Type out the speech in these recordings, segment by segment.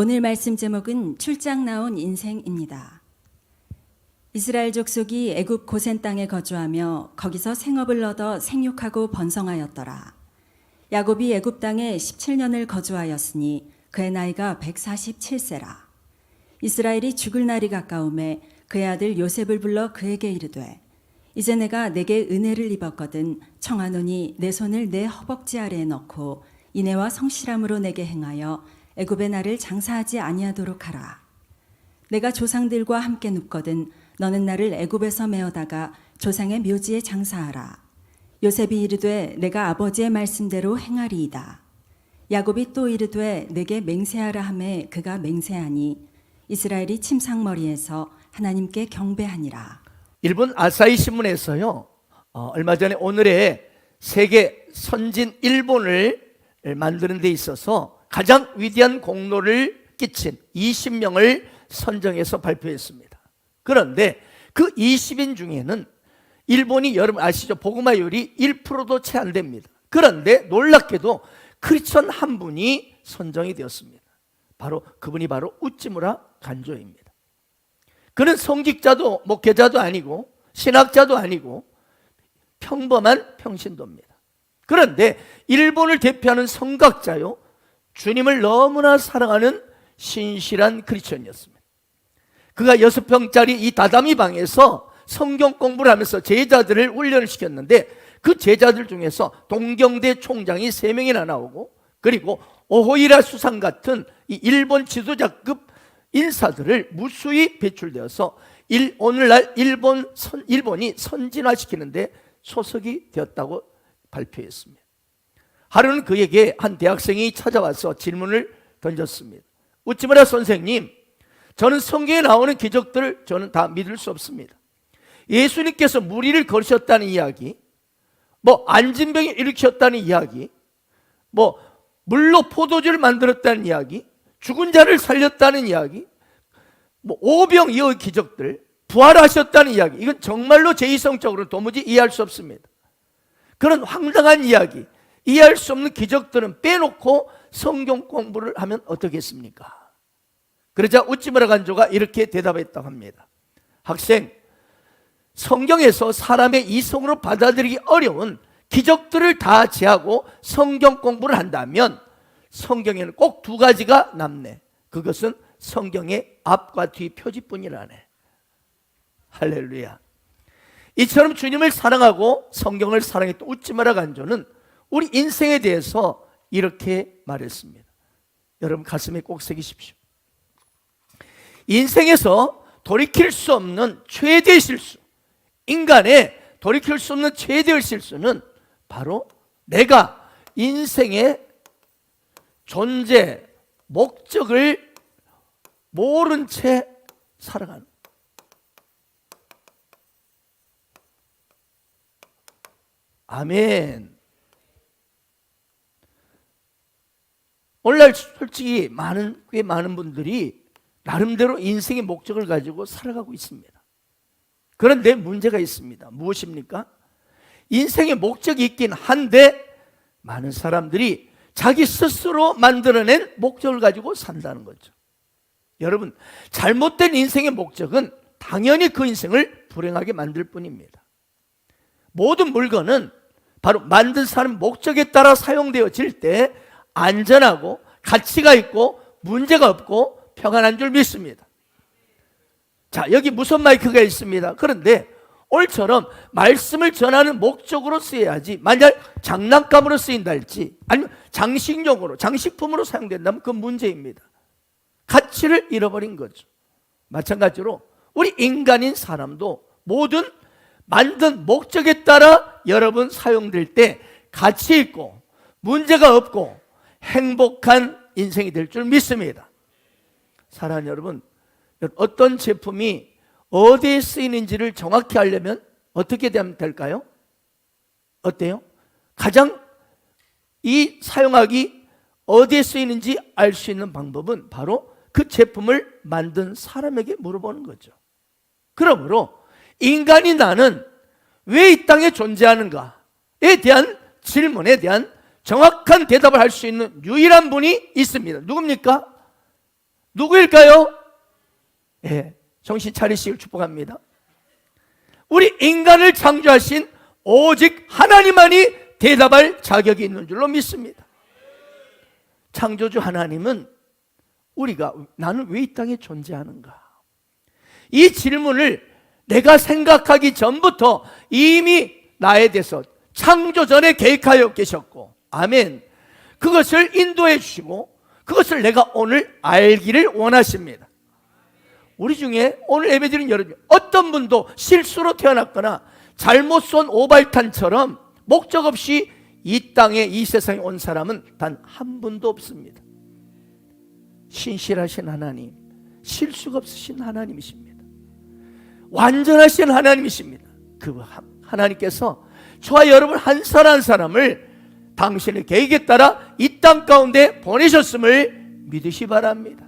오늘 말씀 제목은 출장 나온 인생입니다. 이스라엘 족속이 애굽 고센 땅에 거주하며 거기서 생업을 얻어 생육하고 번성하였더라. 야곱이 애굽 땅에 17년을 거주하였으니 그의 나이가 147세라. 이스라엘이 죽을 날이 가까우매 그의 아들 요셉을 불러 그에게 이르되 이제 내가 내게 은혜를 입었거든 청하노니 내 손을 내 허벅지 아래에 넣고 인애와 성실함으로 내게 행하여 애굽의 나를 장사하지 아니하도록 하라. 내가 조상들과 함께 눕거든 너는 나를 애굽에서 메어다가 조상의 묘지에 장사하라. 요셉이 이르되 내가 아버지의 말씀대로 행하리이다. 야곱이 또 이르되 내게 맹세하라 하매 그가 맹세하니 이스라엘이 침상머리에서 하나님께 경배하니라. 일본 아사히 신문에서요, 얼마 전에 오늘의 세계 선진 일본을 만드는 데 있어서 가장 위대한 공로를 끼친 20명을 선정해서 발표했습니다. 그런데 그 20인 중에는 일본이 여러분 아시죠? 복음화율이 1%도 채 안 됩니다. 그런데 놀랍게도 크리스천 한 분이 선정이 되었습니다. 그분이 바로 우찌무라 간조입니다. 그는 성직자도 목회자도 아니고 신학자도 아니고 평범한 평신도입니다. 그런데 일본을 대표하는 성각자요, 주님을 너무나 사랑하는 신실한 크리스천이었습니다. 그가 6평짜리 이 다다미 방에서 성경 공부를 하면서 제자들을 훈련을 시켰는데 그 제자들 중에서 동경대 총장이 3명이나 나오고 그리고 오호이라 수상 같은 이 일본 지도자급 인사들을 무수히 배출되어서 오늘날 일본이 선진화시키는데 소속이 되었다고 발표했습니다. 하루는 그에게 한 대학생이 찾아와서 질문을 던졌습니다. 우찌무라 선생님, 저는 성경에 나오는 기적들을 저는 다 믿을 수 없습니다. 예수님께서 무리를 걸으셨다는 이야기, 안진병이 일으켰다는 이야기, 물로 포도주를 만들었다는 이야기, 죽은 자를 살렸다는 이야기, 오병이어의 기적들, 부활하셨다는 이야기, 이건 정말로 제2성적으로 도무지 이해할 수 없습니다. 그런 황당한 이야기, 이해할 수 없는 기적들은 빼놓고 성경 공부를 하면 어떻겠습니까? 그러자 우찌무라 간조가 이렇게 대답했다고 합니다. 학생, 성경에서 사람의 이성으로 받아들이기 어려운 기적들을 다 제하고 성경 공부를 한다면 성경에는 꼭 2가지가 남네. 그것은 성경의 앞과 뒤 표지뿐이라네. 할렐루야. 이처럼 주님을 사랑하고 성경을 사랑했던 우찌무라 간조는 우리 인생에 대해서 이렇게 말했습니다. 여러분 가슴에 꼭 새기십시오. 인생에서 돌이킬 수 없는 최대의 실수, 인간의 돌이킬 수 없는 최대의 실수는 바로 내가 인생의 존재, 목적을 모른 채 살아가는. 아멘. 오늘날 솔직히 꽤 많은 분들이 나름대로 인생의 목적을 가지고 살아가고 있습니다. 그런데 문제가 있습니다. 무엇입니까? 인생의 목적이 있긴 한데 많은 사람들이 자기 스스로 만들어낸 목적을 가지고 산다는 거죠. 여러분, 잘못된 인생의 목적은 당연히 그 인생을 불행하게 만들 뿐입니다. 모든 물건은 바로 만든 사람 목적에 따라 사용되어질 때 안전하고 가치가 있고 문제가 없고 평안한 줄 믿습니다. 자, 여기 무선 마이크가 있습니다. 그런데 오늘처럼 말씀을 전하는 목적으로 쓰여야지, 만약 장난감으로 쓰인다 할지 아니면 장식용으로, 장식품으로 사용된다면 그건 문제입니다. 가치를 잃어버린 거죠. 마찬가지로 우리 인간인 사람도 모든 만든 목적에 따라 여러분 사용될 때 가치 있고 문제가 없고 행복한 인생이 될 줄 믿습니다. 사랑하는 여러분, 어떤 제품이 어디에 쓰이는지를 정확히 알려면 어떻게 되면 될까요? 어때요? 가장 이 사용하기 어디에 쓰이는지 알 수 있는 방법은 바로 그 제품을 만든 사람에게 물어보는 거죠. 그러므로 인간이 나는 왜 이 땅에 존재하는가에 대한 질문에 대한 정확한 대답을 할 수 있는 유일한 분이 있습니다. 누굽니까? 누구일까요? 예, 정신 차리시길 축복합니다. 우리 인간을 창조하신 오직 하나님만이 대답할 자격이 있는 줄로 믿습니다. 창조주 하나님은 우리가 나는 왜 이 땅에 존재하는가? 이 질문을 내가 생각하기 전부터 이미 나에 대해서 창조 전에 계획하여 계셨고, 아멘. 그것을 인도해 주시고 그것을 내가 오늘 알기를 원하십니다. 우리 중에 오늘 예배드린 여러분 어떤 분도 실수로 태어났거나 잘못 쏜 오발탄처럼 목적 없이 이 땅에 이 세상에 온 사람은 단 한 분도 없습니다. 신실하신 하나님, 실수가 없으신 하나님이십니다. 완전하신 하나님이십니다. 그 하나님께서 저와 여러분 한 사람 한 사람을 당신의 계획에 따라 이 땅 가운데 보내셨음을 믿으시 바랍니다.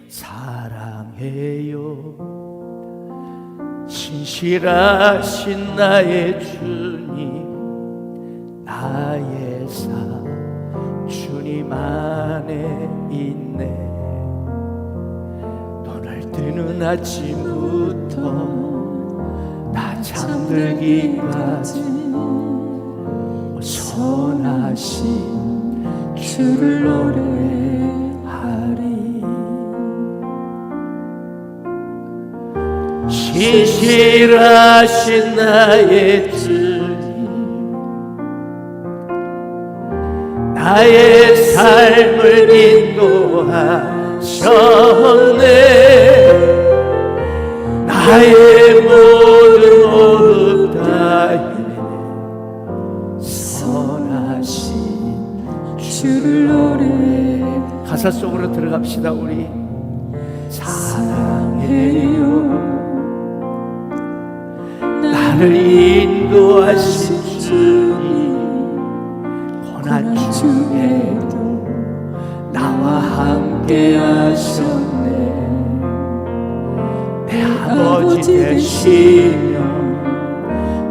사랑해요 신실하신 나의 주님, 나의 삶 주님 안에 있네. 눈을 뜨는 아침부터 나 잠들기까지 선하신 주를 노래하리. 신실하신 나의 주님, 나의 삶을 인도하셨네. 나의 모든 호흡 다해 선하신 주를 노래. 가사 속으로 들어갑시다. 우리 사랑해요 나를 인도하신 주님, 고난 중에도 나와 함께 하셨네. 내 아버지 되시며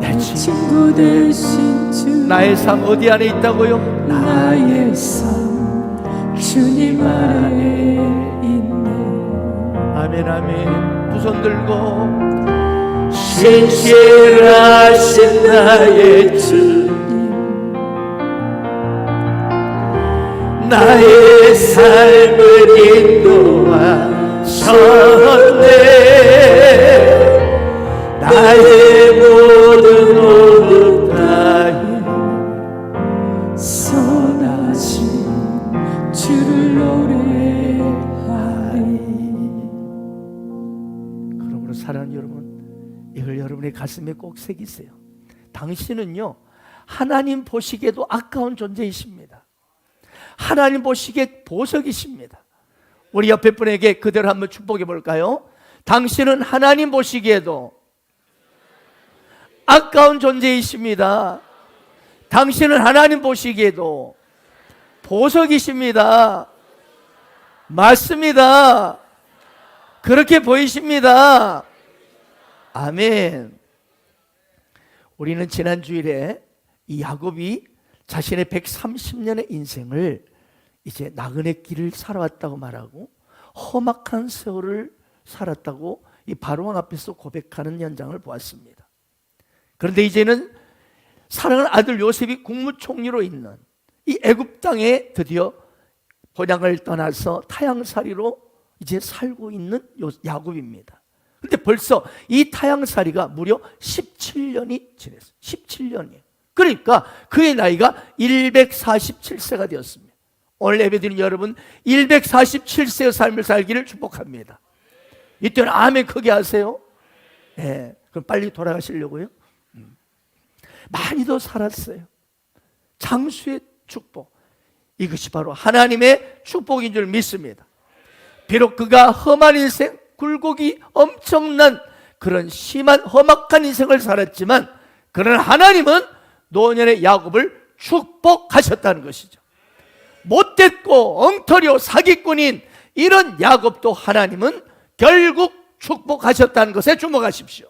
내 친구 되신 주, 나의 삶 어디 안에 있다고요? 나의 삶 주님 안에 있네. 아멘 아멘. 두 손 들고 신실하신 나의 주님, 나의 삶을 인도하셨네. 나의 모든 호흡 다해 선하신 주를 노래하리. 그러므로 사랑하는 여러분, 이걸 여러분의 가슴에 꼭 새기세요. 당신은요 하나님 보시기에도 아까운 존재이십니다. 하나님 보시기에 보석이십니다. 우리 옆에 분에게 그대로 한번 축복해 볼까요? 당신은 하나님 보시기에도 아까운 존재이십니다. 당신은 하나님 보시기에도 보석이십니다. 맞습니다. 그렇게 보이십니다. 아멘. 우리는 지난 주일에 이 야곱이 자신의 130년의 인생을 이제 나그네 길을 살아왔다고 말하고 험악한 세월을 살았다고 이 바로왕 앞에서 고백하는 현장을 보았습니다. 그런데 이제는 사랑하는 아들 요셉이 국무총리로 있는 이 애굽 땅에 드디어 본향을 떠나서 타향살이로 이제 살고 있는 야곱입니다. 근데 벌써 이 타향살이가 무려 17년이 지났어요. 17년이에요. 그러니까 그의 나이가 147세가 되었습니다. 오늘 예배드린 여러분 147세의 삶을 살기를 축복합니다. 이때는 아멘 크게 하세요. 네, 그럼 빨리 돌아가시려고요? 많이 더 살았어요. 장수의 축복, 이것이 바로 하나님의 축복인 줄 믿습니다. 비록 그가 험한 인생, 굴곡이 엄청난 그런 심한 험악한 인생을 살았지만 그러나 하나님은 노년의 야곱을 축복하셨다는 것이죠. 못됐고 엉터리요 사기꾼인 이런 야곱도 하나님은 결국 축복하셨다는 것에 주목하십시오.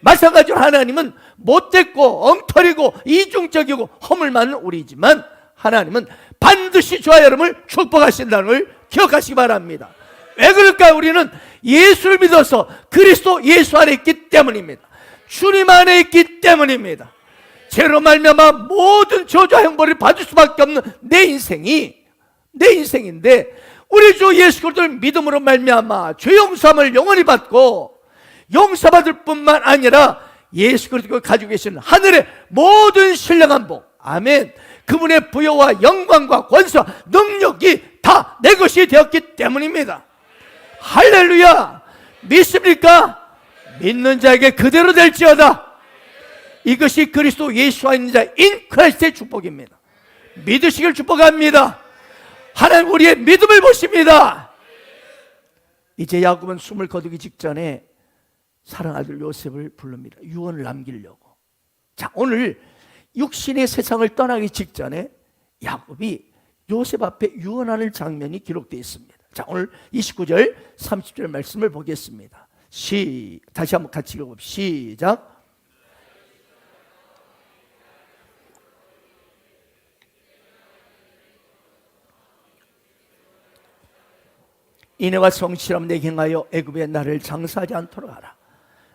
마찬가지로 하나님은 못됐고 엉터리고 이중적이고 허물 많은 우리지만 하나님은 반드시 저와 여러분을 축복하신다는 걸 기억하시기 바랍니다. 왜 그럴까요? 우리는 예수를 믿어서 그리스도 예수 안에 있기 때문입니다. 주님 안에 있기 때문입니다. 죄로 말미암아 모든 저주와 형벌을 받을 수밖에 없는 내 인생인데, 우리 주 예수 그리스도를 믿음으로 말미암아 죄 용서함을 영원히 받고, 용서받을 뿐만 아니라 예수 그리스도가 가지고 계시는 하늘의 모든 신령한 복, 아멘, 그분의 부여와 영광과 권세와 능력이 다 내 것이 되었기 때문입니다. 할렐루야. 믿습니까? 믿는 자에게 그대로 될지어다. 이것이 그리스도 예수 안에 있는 자 인 크라이스트의 축복입니다. 믿으시길 축복합니다. 하나님 우리의 믿음을 보십니다. 이제 야곱은 숨을 거두기 직전에 사랑아들 요셉을 부릅니다. 유언을 남기려고. 자, 오늘 육신의 세상을 떠나기 직전에 야곱이 요셉 앞에 유언하는 장면이 기록되어 있습니다. 자, 오늘 29절 30절 말씀을 보겠습니다. 다시 한번 같이 읽어봅시다. 시작. 이내와 성실함 내게 행하여 애굽에 나를 장사하지 않도록 하라.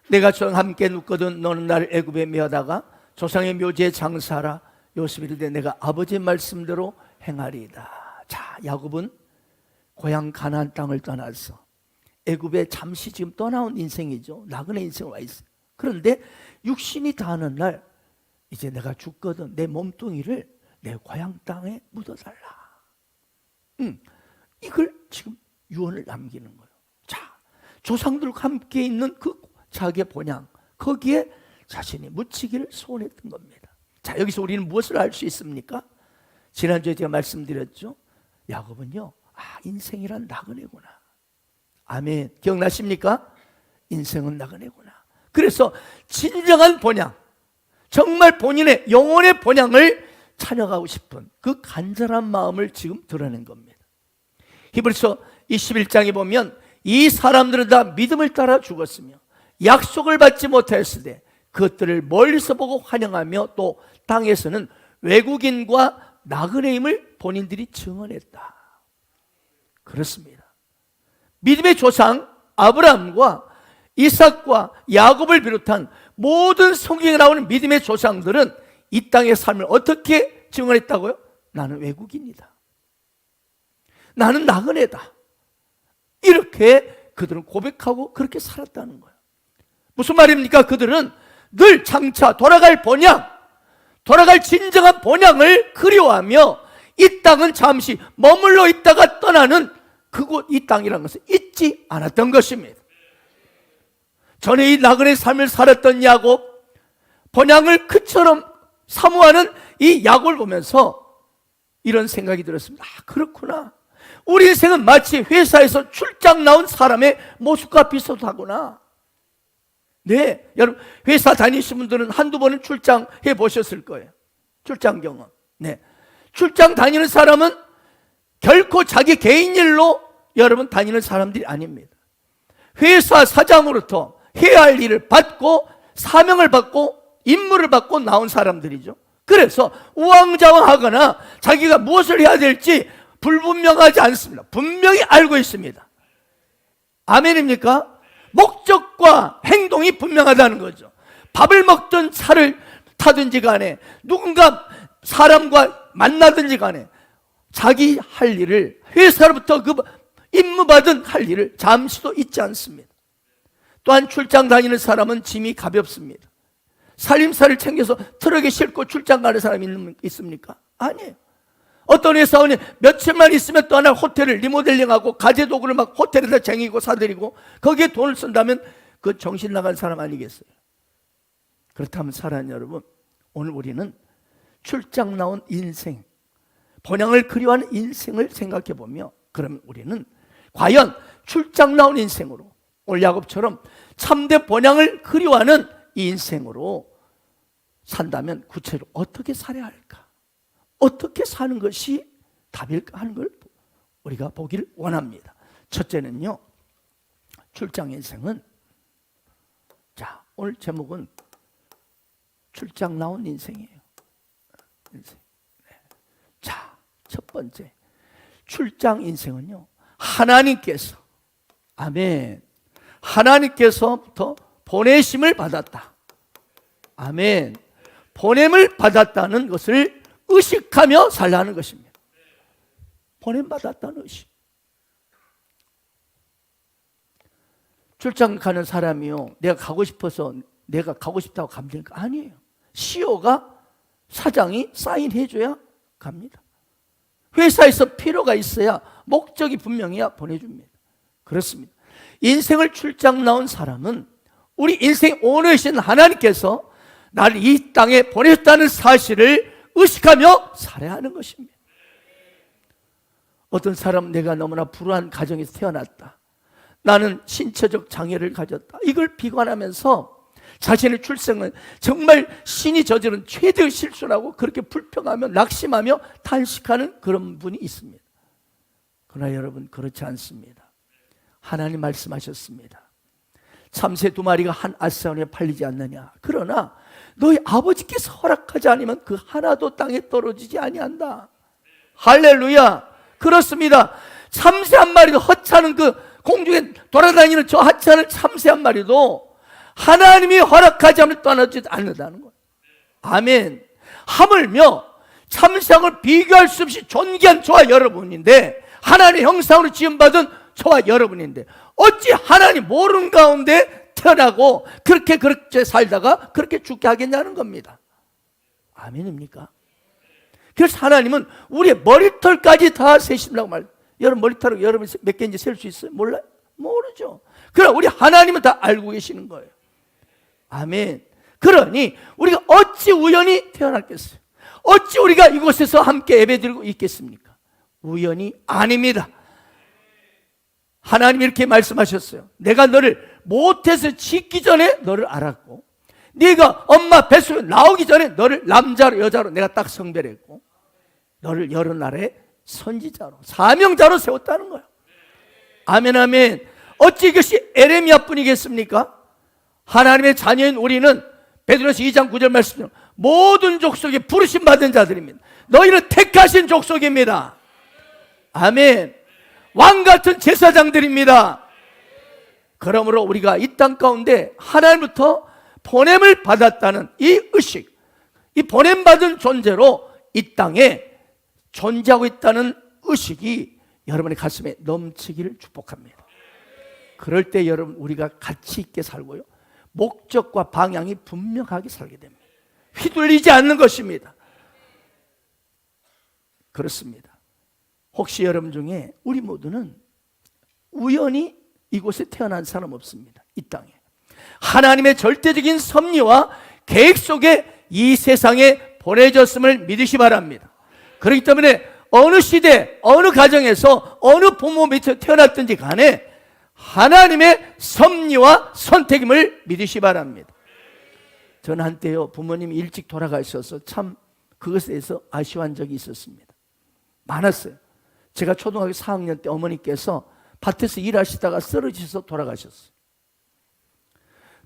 내가 저와 함께 눕거든 너는 나를 애굽에 메어다가 조상의 묘지에 장사하라. 요셉이 이르되 내가 아버지의 말씀대로 행하리이다. 자, 야곱은 고향 가나안 땅을 떠나서 애굽에 잠시 지금 떠나온 인생이죠. 나그네 인생을 와 있어요. 그런데 육신이 다하는 날 이제 내가 죽거든 내 몸뚱이를 내 고향 땅에 묻어달라. 이걸 지금 유언을 남기는 거예요. 자, 조상들과 함께 있는 그 자기의 본향, 거기에 자신이 묻히기를 소원했던 겁니다. 자, 여기서 우리는 무엇을 알 수 있습니까? 지난주에 제가 말씀드렸죠. 야곱은요, 인생이란 나그네구나. 아멘. 기억나십니까? 인생은 나그네구나. 그래서 진정한 본향, 정말 본인의 영혼의 본향을 찾아가고 싶은 그 간절한 마음을 지금 드러낸 겁니다. 히브리서 21장에 보면 이 사람들은 다 믿음을 따라 죽었으며 약속을 받지 못하였으되 그것들을 멀리서 보고 환영하며 또 땅에서는 외국인과 나그네임을 본인들이 증언했다. 그렇습니다. 믿음의 조상 아브라함과 이삭과 야곱을 비롯한 모든 성경에 나오는 믿음의 조상들은 이 땅의 삶을 어떻게 증언했다고요? 나는 외국인이다. 나는 나그네다. 이렇게 그들은 고백하고 그렇게 살았다는 거예요. 무슨 말입니까? 그들은 늘 장차 돌아갈 본향, 돌아갈 진정한 본향을 그리워하며 이 땅은 잠시 머물러 있다가 떠나는 그곳, 이 땅이라는 것을 잊지 않았던 것입니다. 전에 이 나그네 삶을 살았던 야곱, 본향을 그처럼 사모하는 이 야곱을 보면서 이런 생각이 들었습니다. 그렇구나. 우리 인생은 마치 회사에서 출장 나온 사람의 모습과 비슷하구나. 네, 여러분 회사 다니신 분들은 한두 번은 출장해 보셨을 거예요. 출장 경험. 네, 출장 다니는 사람은 결코 자기 개인 일로 여러분 다니는 사람들이 아닙니다. 회사 사장으로부터 해야 할 일을 받고 사명을 받고 임무를 받고 나온 사람들이죠. 그래서 우왕좌왕하거나 자기가 무엇을 해야 될지 불분명하지 않습니다. 분명히 알고 있습니다. 아멘입니까? 목적과 행동이 분명하다는 거죠. 밥을 먹든 차를 타든지 간에 누군가 사람과 만나든지 간에 자기 할 일을, 회사로부터 그 임무받은 할 일을 잠시도 잊지 않습니다. 또한 출장 다니는 사람은 짐이 가볍습니다. 살림살이를 챙겨서 트럭에 싣고 출장 가는 사람이 있습니까? 아니에요. 어떤 회사원이 며칠만 있으면 또 하나 호텔을 리모델링하고 가재도구를 막 호텔에다 쟁이고 사들이고 거기에 돈을 쓴다면 그 정신 나간 사람 아니겠어요? 그렇다면 사랑하는 여러분, 오늘 우리는 출장 나온 인생, 본향을 그리워하는 인생을 생각해 보며, 그러면 우리는 과연 출장 나온 인생으로 오늘 야곱처럼 참된 본향을 그리워하는 이 인생으로 산다면 구체로 어떻게 살아야 할까? 어떻게 사는 것이 답일까 하는 걸 우리가 보기를 원합니다. 첫째는요, 출장 인생은, 자, 오늘 제목은 출장 나온 인생이에요. 인생. 네. 자, 첫 번째, 출장 인생은요, 하나님께서 아멘. 하나님께서부터 보내심을 받았다. 아멘. 보냄을 받았다는 것을 의식하며 살라는 것입니다. 보냄 받았다는 의식. 출장 가는 사람이요, 내가 가고 싶어서 내가 가고 싶다고 가면 되는 거 아니에요. CEO가, 사장이 사인해줘야 갑니다. 회사에서 필요가 있어야, 목적이 분명해야 보내줍니다. 그렇습니다. 인생을 출장 나온 사람은 우리 인생 오너이신 하나님께서 나를 이 땅에 보내셨다는 사실을 의식하며 살아야 하는 것입니다. 어떤 사람은 내가 너무나 불우한 가정에서 태어났다, 나는 신체적 장애를 가졌다, 이걸 비관하면서 자신의 출생은 정말 신이 저지른 최대의 실수라고 그렇게 불평하며 낙심하며 탄식하는 그런 분이 있습니다. 그러나 여러분, 그렇지 않습니다. 하나님 말씀하셨습니다. 참새 2마리가 한 아스원에 팔리지 않느냐. 그러나 너희 아버지께서 허락하지 않으면 그 하나도 땅에 떨어지지 아니한다. 할렐루야. 그렇습니다. 참새 한 마리도, 허차는 그 공중에 돌아다니는 저 하찮은 참새 한 마리도 하나님이 허락하지 않으면 떠나지 않는다는 거예요. 아멘. 하물며 참새하고 비교할 수 없이 존귀한 저와 여러분인데, 하나님의 형상으로 지음받은 저와 여러분인데, 어찌 하나님 모르는 가운데 태어나고 그렇게 살다가 그렇게 죽게 하겠냐는 겁니다. 아멘입니까? 그래서 하나님은 우리의 머리털까지 다 세신다고 말해요. 여러분 머리털은 여러분 몇 개인지 셀 수 있어요? 몰라요? 모르죠. 그러나 우리 하나님은 다 알고 계시는 거예요. 아멘. 그러니 우리가 어찌 우연히 태어났겠어요? 어찌 우리가 이곳에서 함께 예배드리고 있겠습니까? 우연이 아닙니다. 하나님이 이렇게 말씀하셨어요. 내가 너를 모태에서 짓기 전에 너를 알았고, 네가 엄마 뱃속에 나오기 전에 너를 남자로 여자로 내가 딱 성별했고, 너를 여러 나라의 선지자로, 사명자로 세웠다는 거예요. 아멘, 아멘. 어찌 이것이 에레미야 뿐이겠습니까? 하나님의 자녀인 우리는 베드로서 2장 9절 말씀처럼 모든 족속에 부르심 받은 자들입니다. 너희는 택하신 족속입니다. 아멘. 왕같은 제사장들입니다. 그러므로 우리가 이 땅 가운데 하나님부터 보냄을 받았다는 이 의식, 이 보냄받은 존재로 이 땅에 존재하고 있다는 의식이 여러분의 가슴에 넘치기를 축복합니다. 그럴 때 여러분, 우리가 가치 있게 살고요, 목적과 방향이 분명하게 살게 됩니다. 휘둘리지 않는 것입니다. 그렇습니다. 혹시 여러분 중에 우리 모두는 우연히 이곳에 태어난 사람 없습니다. 이 땅에 하나님의 절대적인 섭리와 계획 속에 이 세상에 보내졌음을 믿으시 바랍니다. 그렇기 때문에 어느 시대, 어느 가정에서, 어느 부모 밑에 태어났든지 간에 하나님의 섭리와 선택임을 믿으시 바랍니다. 저는 한때요, 부모님이 일찍 돌아가셔서 참 그것에 대해서 아쉬워한 적이 있었습니다. 많았어요. 제가 초등학교 4학년 때 어머니께서 밭에서 일하시다가 쓰러지셔서 돌아가셨어요.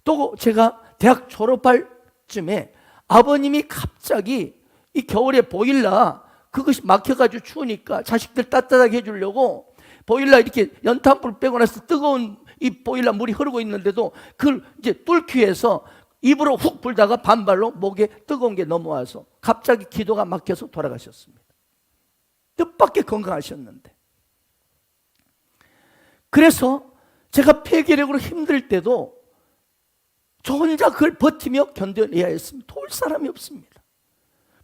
또 제가 대학 졸업할 쯤에 아버님이 갑자기 이 겨울에 보일러 그것이 막혀가지고 추우니까 자식들 따뜻하게 해주려고 보일러 이렇게 연탄불 빼고 나서 뜨거운 이 보일러 물이 흐르고 있는데도 그걸 이제 뚫기 위해서 입으로 훅 불다가 반발로 목에 뜨거운 게 넘어와서 갑자기 기도가 막혀서 돌아가셨습니다. 뜻밖의 건강하셨는데. 그래서 제가 폐결핵으로 힘들 때도 저 혼자 그걸 버티며 견뎌내야 했습니다. 도울 사람이 없습니다.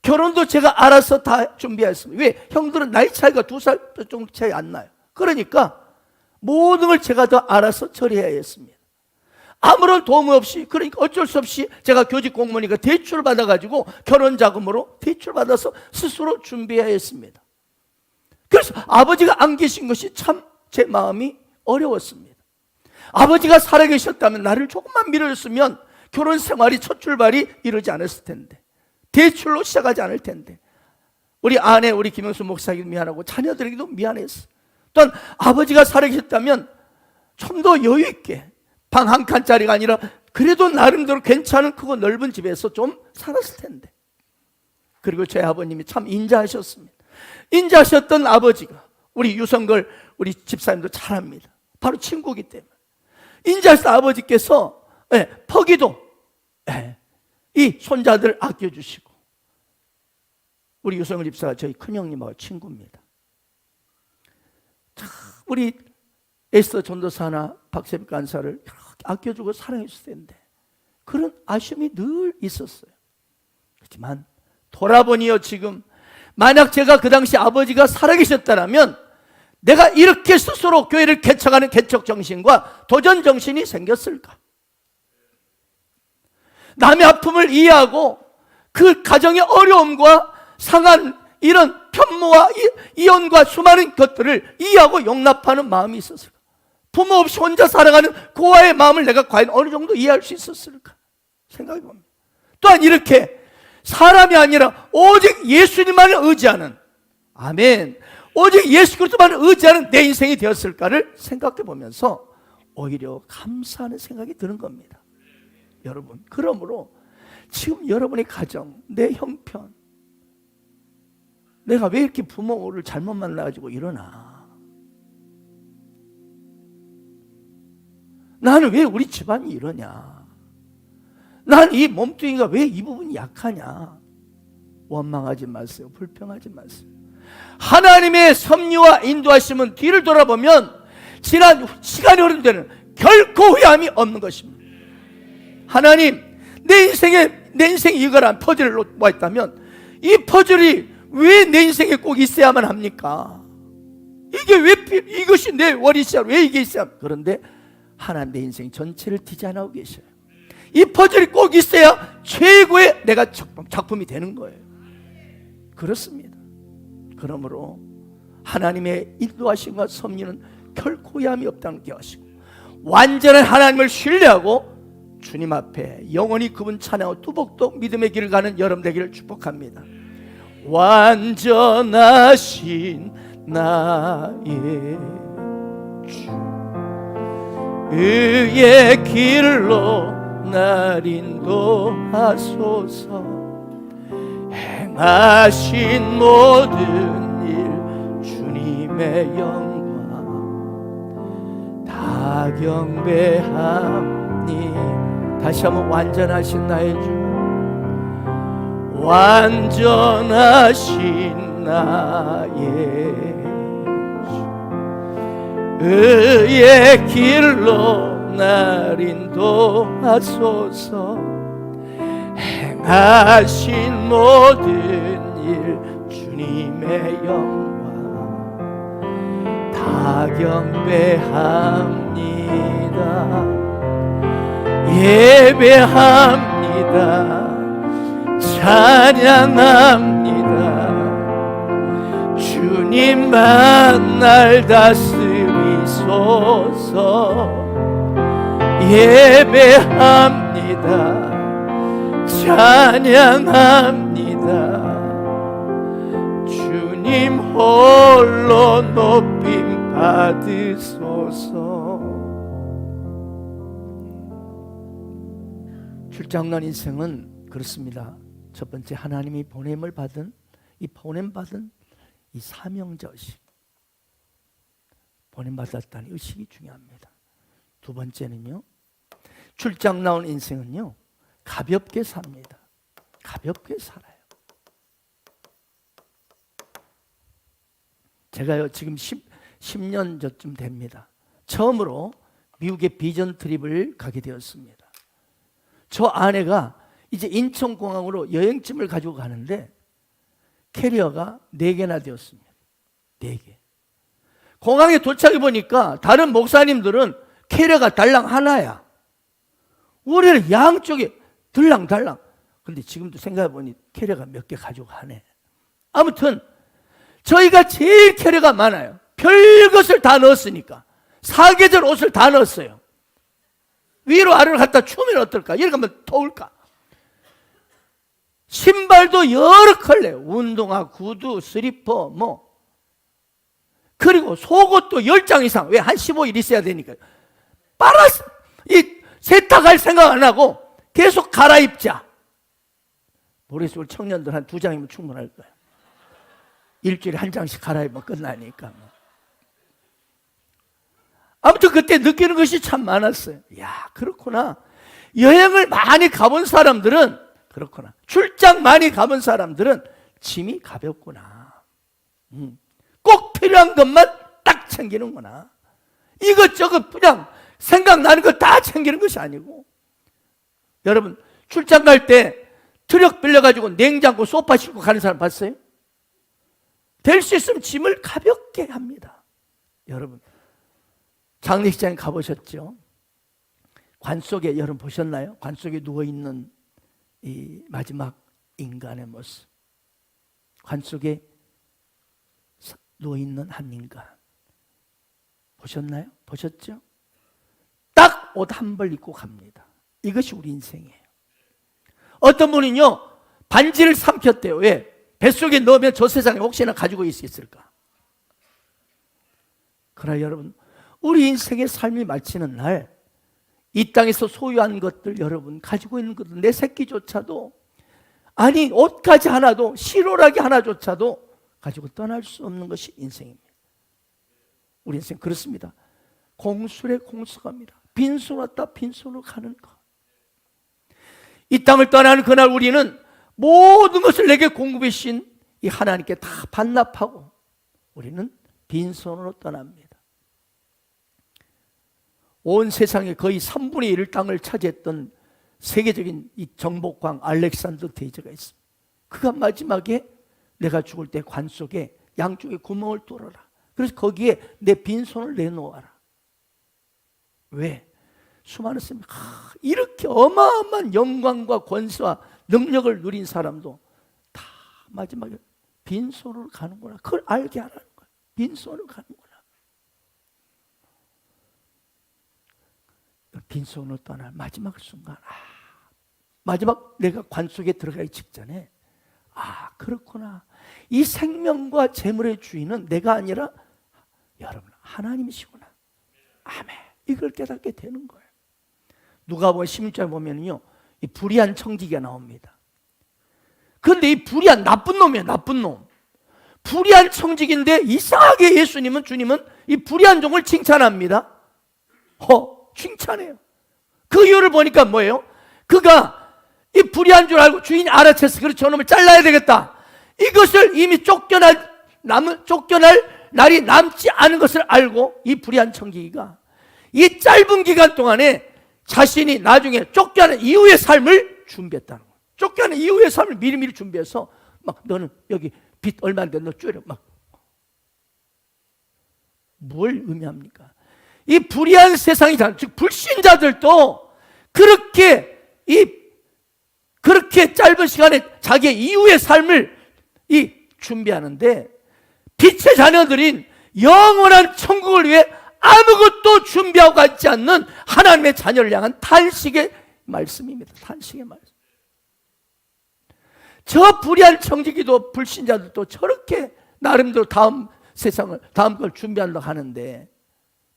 결혼도 제가 알아서 다 준비했습니다. 왜? 형들은 나이 차이가 2살 정도 차이 안 나요. 그러니까 모든 걸 제가 다 알아서 처리해야 했습니다. 아무런 도움 없이, 그러니까 어쩔 수 없이 제가 교직 공무원이니까 대출 받아가지고 결혼 자금으로 대출 받아서 스스로 준비해야 했습니다. 그래서 아버지가 안 계신 것이 참 제 마음이 어려웠습니다. 아버지가 살아계셨다면 나를 조금만 밀어줬으면 결혼 생활이 첫 출발이 이러지 않았을 텐데, 대출로 시작하지 않을 텐데, 우리 아내, 우리 김영수 목사님도 미안하고 자녀들에게도 미안했어. 또한 아버지가 살아계셨다면 좀 더 여유 있게 방 한 칸짜리가 아니라 그래도 나름대로 괜찮은 크고 넓은 집에서 좀 살았을 텐데. 그리고 저희 아버님이 참 인자하셨습니다. 인자하셨던 아버지가, 우리 유성걸 우리 집사님도 잘 압니다. 바로 친구이기 때문에. 인자스 아버지께서 포기도 이 손자들 아껴주시고, 우리 유성을 집사가 저희 큰형님하고 친구입니다. 참 우리 에스더 전도사나 박세미 간사를 이렇게 아껴주고 사랑해 줬을 텐데 그런 아쉬움이 늘 있었어요. 그렇지만 돌아보니요, 지금 만약 제가 그 당시 아버지가 살아계셨다면 내가 이렇게 스스로 교회를 개척하는 개척 정신과 도전 정신이 생겼을까? 남의 아픔을 이해하고 그 가정의 어려움과 상한 이런 편모와 이혼과 수많은 것들을 이해하고 용납하는 마음이 있었을까? 부모 없이 혼자 살아가는 고아의 마음을 내가 과연 어느 정도 이해할 수 있었을까? 생각해 봅니다. 또한 이렇게 사람이 아니라 오직 예수님만을 의지하는, 아멘, 오직 예수 그리스도만을 의지하는 내 인생이 되었을까를 생각해 보면서 오히려 감사하는 생각이 드는 겁니다. 여러분, 그러므로 지금 여러분의 가정, 내 형편, 내가 왜 이렇게 부모를 잘못 만나가지고 이러나? 나는 왜 우리 집안이 이러냐? 난 이 몸뚱이가 왜 이 부분이 약하냐? 원망하지 마세요. 불평하지 마세요. 하나님의 섭리와 인도하심은 뒤를 돌아보면 지난 시간이 흐른 데는 결코 후회함이 없는 것입니다. 하나님, 내 인생에 이거란 퍼즐을 놓았다면 이 퍼즐이 왜 내 인생에 꼭 있어야만 합니까? 이게 왜 이것이 내 월이시야? 왜 이게 있어야? 그런데 하나님 내 인생 전체를 디자인하고 계셔요. 이 퍼즐이 꼭 있어야 최고의 내가 작품이 되는 거예요. 그렇습니다. 그러므로 하나님의 인도하심과 섭리는 결코 후회함이 없다는 게 하시고, 완전한 하나님을 신뢰하고 주님 앞에 영원히 그분 찬양하고 뚜벅뚜벅 믿음의 길을 가는 여러분 되기를 축복합니다. 완전하신 나의 주, 의의 길로 날 인도하소서. 행하신 모든 일 주님의 영광 다 경배하니. 다시 한번 완전하신 나의 주, 완전하신 나의 주, 의의 길로 날 인도하소서. 행하신 모든 일 주님의 영광 다 경배합니다. 예배합니다. 찬양합니다. 주님만 날 다스리소서. 예배합니다. 찬양합니다. 주님 홀로 높임 받으소서. 출장난 인생은 그렇습니다. 첫 번째, 하나님이 보냄을 받은 이 보냄받은 이 사명자의식, 보냄받았다는 의식이 중요합니다. 두 번째는요, 출장 나온 인생은요, 가볍게 삽니다. 가볍게 살아요. 제가요, 지금 10년 전쯤 됩니다. 처음으로 미국의 비전 트립을 가게 되었습니다. 저 아내가 이제 인천공항으로 여행짐을 가지고 가는데 캐리어가 4개나 되었습니다. 4개. 공항에 도착해 보니까 다른 목사님들은 캐리어가 달랑 하나야. 우리는 양쪽에 들랑달랑. 근데 지금도 생각해 보니 캐리어가 몇 개 가지고 가네. 아무튼 저희가 제일 캐리어가 많아요. 별것을 다 넣었으니까. 사계절 옷을 다 넣었어요. 위로 아래로 갖다 추면 어떨까? 이렇게 하면 더울까? 신발도 여러 컬러, 운동화, 구두, 슬리퍼, 뭐. 그리고 속옷도 10장 이상. 왜? 한 15일 있어야 되니까. 빨아서 이 세탁할 생각 안 하고 계속 갈아입자. 모르겠어요. 우리 청년들 한 2장이면 충분할 거예요. 일주일에 1장씩 갈아입으면 끝나니까. 아무튼 그때 느끼는 것이 참 많았어요. 야, 그렇구나. 여행을 많이 가본 사람들은 그렇구나. 출장 많이 가본 사람들은 짐이 가볍구나. 꼭 필요한 것만 딱 챙기는구나. 이것저것 그냥 생각나는 거 다 챙기는 것이 아니고. 여러분, 출장 갈 때 트럭 빌려가지고 냉장고 소파 싣고 가는 사람 봤어요? 될 수 있으면 짐을 가볍게 합니다. 여러분, 장례식장에 가보셨죠? 관 속에 여러분 보셨나요? 관 속에 누워있는 이 마지막 인간의 모습. 관 속에 누워있는 한 인간 보셨나요? 보셨죠? 딱 옷 한 벌 입고 갑니다. 이것이 우리 인생이에요. 어떤 분은요 반지를 삼켰대요. 왜? 뱃속에 넣으면 저 세상에 혹시나 가지고 있을까? 그러나 여러분, 우리 인생의 삶이 마치는 날 이 땅에서 소유한 것들, 여러분 가지고 있는 것들, 내 새끼조차도, 아니 옷까지 하나도, 실오라기 하나조차도 가지고 떠날 수 없는 것이 인생입니다. 우리 인생 그렇습니다. 공술에 공수갑니다. 빈손 왔다 빈손으로 가는 것. 이 땅을 떠나는 그날 우리는 모든 것을 내게 공급해 주신 이 하나님께 다 반납하고 우리는 빈손으로 떠납니다. 온 세상에 거의 3분의 1 땅을 차지했던 세계적인 이 정복왕 알렉산더 대제가 있습니다. 그가 마지막에 내가 죽을 때 관 속에 양쪽에 구멍을 뚫어라. 그래서 거기에 내 빈손을 내놓아라. 왜? 수많은 사람이 이렇게 어마어마한 영광과 권세와 능력을 누린 사람도 다 마지막에 빈손으로 가는구나. 그걸 알게 하라는 거야. 빈손으로 가는구나. 빈손으로 떠날 마지막 순간, 마지막 내가 관 속에 들어가기 직전에 그렇구나. 이 생명과 재물의 주인은 내가 아니라 여러분 하나님이시구나. 아멘. 이걸 깨닫게 되는 거예요. 누가복음 16장 보면요, 이 불의한 청지기가 나옵니다. 그런데 이 불의한 나쁜 놈이에요. 나쁜 놈. 불의한 청지기인데 이상하게 예수님은, 주님은 이 불의한 종을 칭찬합니다. 칭찬해요. 그 이유를 보니까 뭐예요? 그가 이 불의한 줄 알고 주인이 알아챘어. 그래서 저놈을 잘라야 되겠다. 이것을 이미 쫓겨날 날이 남지 않은 것을 알고 이 불의한 청지기가 이 짧은 기간 동안에 자신이 나중에 쫓겨나는 이후의 삶을 준비했다는 거예요. 쫓겨나는 이후의 삶을 미리미리 준비해서 막 너는 여기 빚 얼마인데 너 줄여 막. 뭘 의미합니까? 이 불의한 세상이, 즉 불신자들도 그렇게 짧은 시간에 자기의 이후의 삶을 준비하는데, 빛의 자녀들인 영원한 천국을 위해 아무것도 준비하고 가지 않는 하나님의 자녀를 향한 탄식의 말씀입니다. 탄식의 말씀. 저 불의한 청지기도 불신자들도 저렇게 나름대로 다음 걸 준비하려고 하는데,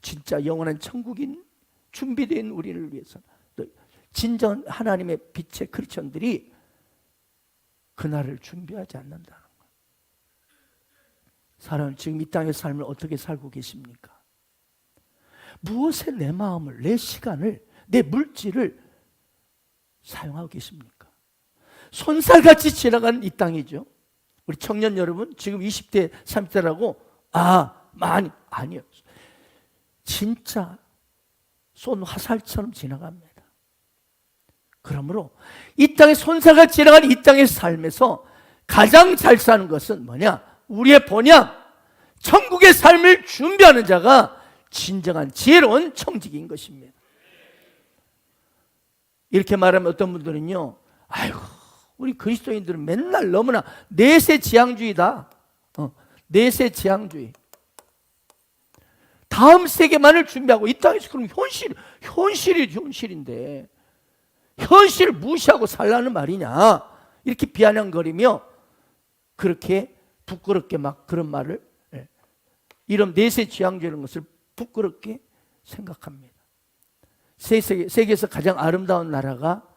진짜 영원한 천국인 준비된 우리를 위해서 진정 하나님의 빛의 크리스천들이 그날을 준비하지 않는다는 거예요. 사람은 지금 이 땅의 삶을 어떻게 살고 계십니까? 무엇에 내 마음을, 내 시간을, 내 물질을 사용하고 계십니까? 손살같이 지나가는 이 땅이죠. 우리 청년 여러분, 지금 20대, 30대라고 아니요. 진짜 쏜 화살처럼 지나갑니다. 그러므로 이 땅에 손살같이 지나가는 이 땅의 삶에서 가장 잘 사는 것은 뭐냐? 우리의 본향, 천국의 삶을 준비하는 자가 진정한 지혜로운 청지기인 것입니다. 이렇게 말하면 어떤 분들은요, 아이고 우리 그리스도인들은 맨날 너무나 내세지향주의다. 내세지향주의. 다음 세계만을 준비하고 이 땅에서 그럼 현실인데 현실을 무시하고 살라는 말이냐, 이렇게 비아냥거리며 그렇게 부끄럽게 막 그런 말을, 이런 내세지향주의라는 것을 부끄럽게 생각합니다. 세계에서 가장 아름다운 나라가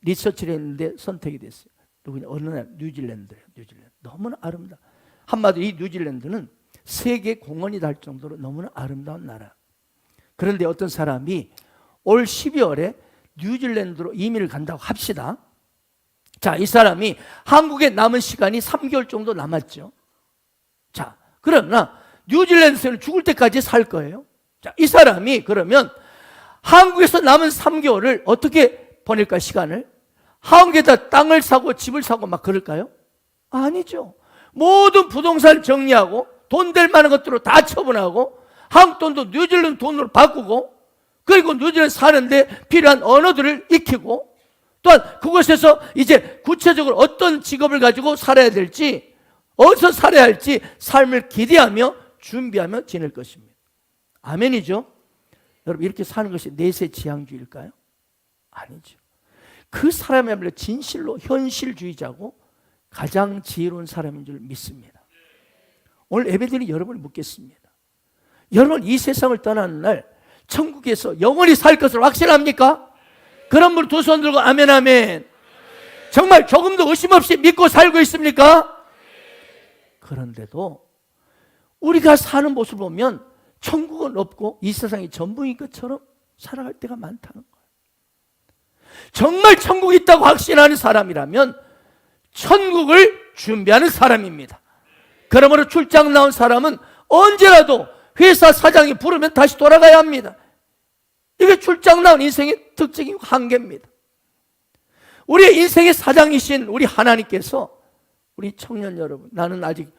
리서치를 했는데 선택이 됐어요. 누구냐? 어느 나라? 뉴질랜드예요. 뉴질랜드. 너무나 아름다워. 한마디로 이 뉴질랜드는 세계 공헌이 될 정도로 너무나 아름다운 나라. 그런데 어떤 사람이 올 12월에 뉴질랜드로 이민을 간다고 합시다. 자, 이 사람이 한국에 남은 시간이 3개월 정도 남았죠. 자, 그러나 뉴질랜드에서는 죽을 때까지 살 거예요. 자, 이 사람이 그러면 한국에서 남은 3개월을 어떻게 보낼까, 시간을? 한국에다 땅을 사고 집을 사고 막 그럴까요? 아니죠. 모든 부동산 정리하고 돈 될 만한 것들로 다 처분하고 한국 돈도 뉴질랜드 돈으로 바꾸고 그리고 뉴질랜드 사는데 필요한 언어들을 익히고 또한 그곳에서 이제 구체적으로 어떤 직업을 가지고 살아야 될지 어디서 살아야 할지 삶을 기대하며 준비하며 지낼 것입니다. 아멘이죠? 여러분, 이렇게 사는 것이 내세 지향주의일까요? 아니죠. 그 사람이야말로 진실로 현실주의자고 가장 지혜로운 사람인 줄 믿습니다. 오늘 예배드린 여러분을 묻겠습니다. 여러분, 이 세상을 떠나는 날 천국에서 영원히 살 것을 확신합니까? 그런 분 두 손 들고 아멘 아멘. 정말 조금도 의심 없이 믿고 살고 있습니까? 그런데도 우리가 사는 모습을 보면 천국은 없고 이 세상이 전부인 것처럼 살아갈 때가 많다는 거예요. 정말 천국이 있다고 확신하는 사람이라면 천국을 준비하는 사람입니다. 그러므로 출장 나온 사람은 언제라도 회사 사장이 부르면 다시 돌아가야 합니다. 이게 출장 나온 인생의 특징이고 한계입니다. 우리의 인생의 사장이신 우리 하나님께서 우리 청년 여러분, 나는 아직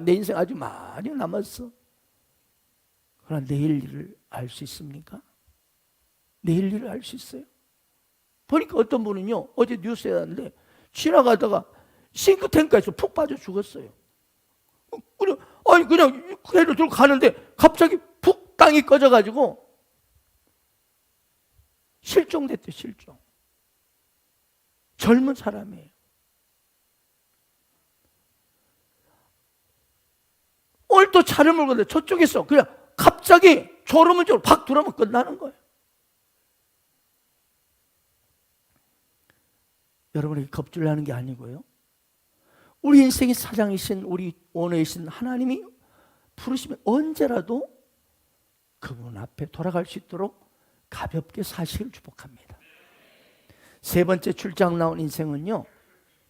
내 인생 아주 많이 남았어. 그러나 내일 일을 알 수 있습니까? 내일 일을 알 수 있어요? 보니까 어떤 분은요, 어제 뉴스에 났는데 지나가다가 싱크탱크에서 푹 빠져 죽었어요. 그냥 해로 들고 가는데 갑자기 푹 땅이 꺼져가지고 실종됐대, 실종. 젊은 사람이에요. 오늘 또 차를 몰고 가는데 저쪽에서 그냥 갑자기 졸음운전으로 팍 들어오면 끝나는 거예요. 여러분에게 겁줄 나는 게 아니고요. 우리 인생의 사장이신 우리 오너이신 하나님이 부르시면 언제라도 그분 앞에 돌아갈 수 있도록 가볍게 사시길 축복합니다. 세 번째 출장 나온 인생은요,